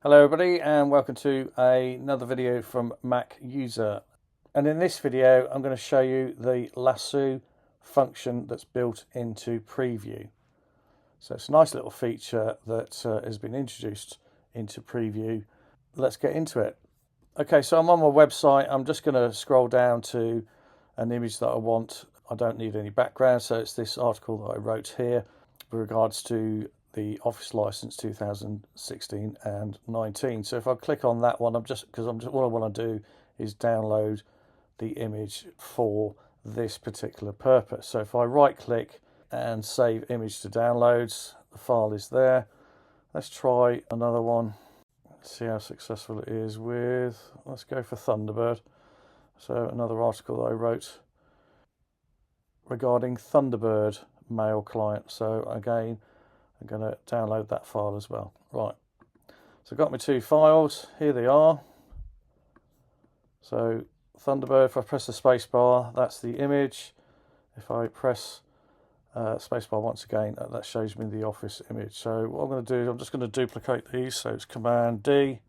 Hello everybody and welcome to another video from Mac User. And in this video I'm going to show you the lasso function that's built into Preview. So it's a nice little feature that has been introduced into Preview. Let's get into it. Okay, so I'm on my website. I'm just going to scroll down to an image that I want. I don't need any background, so it's this article that I wrote here with regards to the Office license 2016 and 19. So if I click on that one, what I want to do is download the image for this particular purpose. So if I right click and save image to downloads, the file is there. Let's try another one. See how successful it is with, let's go for Thunderbird. So another article that I wrote regarding Thunderbird mail client. So again, I'm going to download that file as well. Right, so I've got my two files. Here they are. So Thunderbird, if I press the spacebar, that's the image. If I press spacebar once again, that shows me the Office image. So what I'm going to do is I'm just going to duplicate these. So it's Command D,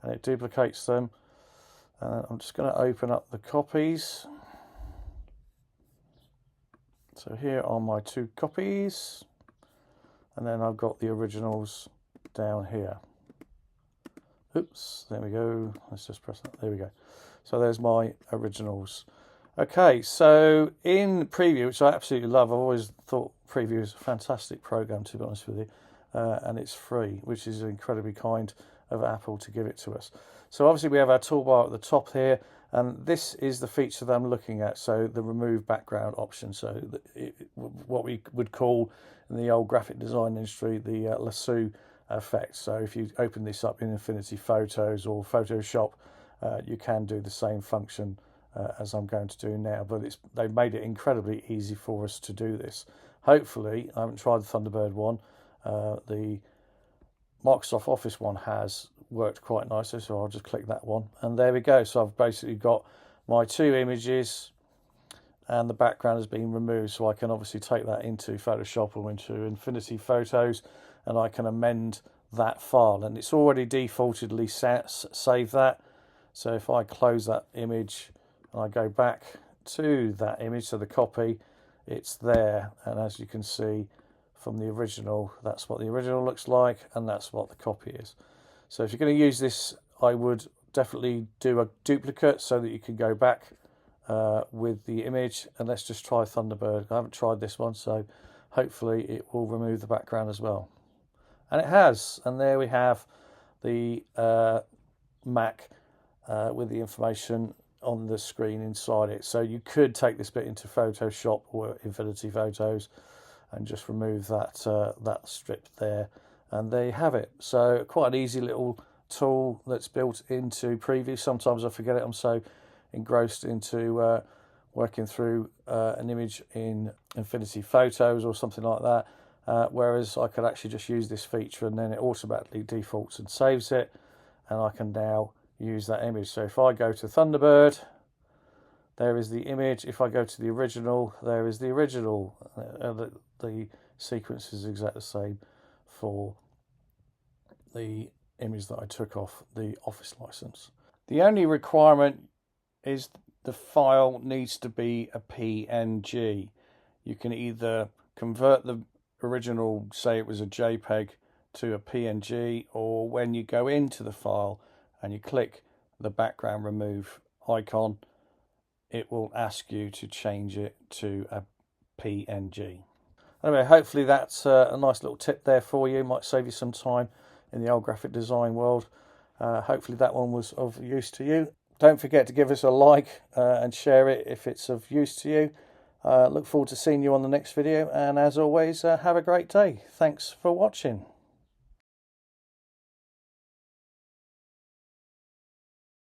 and it duplicates them. And I'm just going to open up the copies. So here are my two copies. And then I've got the originals down here. Oops, there we go. Let's just press that. There we go. So there's my originals. Okay, so in Preview, which I absolutely love, I've always thought Preview is a fantastic program, to be honest with you. And it's free, which is incredibly kind of Apple to give it to us. So obviously we have our toolbar at the top here, and this is the feature that I'm looking at. So the remove background option. So what we would call in the old graphic design industry the lasso effect. So if you open this up in Infinity Photos or Photoshop, you can do the same function as I'm going to do now, but they've made it incredibly easy for us to do this. Hopefully, I haven't tried the Thunderbird one. The Microsoft Office one has worked quite nicely, so I'll just click that one, and there we go. So I've basically got my two images and the background has been removed, so I can obviously take that into Photoshop or into Infinity Photos, and I can amend that file, and it's already defaultedly saved that. So if I close that image and I go back to that image, so the copy, it's there, and as you can see from the original, that's what the original looks like, and that's what the copy is. So if you're going to use this, I would definitely do a duplicate so that you can go back with the image. And let's just try Thunderbird. I haven't tried this one, so hopefully it will remove the background as well. And it has. And there we have the Mac with the information on the screen inside it. So you could take this bit into Photoshop or Infinity Photos and just remove that that strip there, and there you have it. So quite an easy little tool that's built into Preview. Sometimes I forget it, I'm so engrossed into working through an image in Infinity Photos or something like that, whereas I could actually just use this feature and then it automatically defaults and saves it, and I can now use that image. So if I go to Thunderbird, there is the image. If I go to the original, there is the original. The sequence is exactly the same for the image that I took off the Office license. The only requirement is the file needs to be a PNG. You can either convert the original, say it was a JPEG, to a PNG, or when you go into the file and you click the background remove icon, it will ask you to change it to a PNG. Anyway, hopefully that's a nice little tip there for you. Might save you some time in the old graphic design world. Hopefully that one was of use to you. Don't forget to give us a like and share it if it's of use to you. Look forward to seeing you on the next video, and as always, have a great day. Thanks for watching.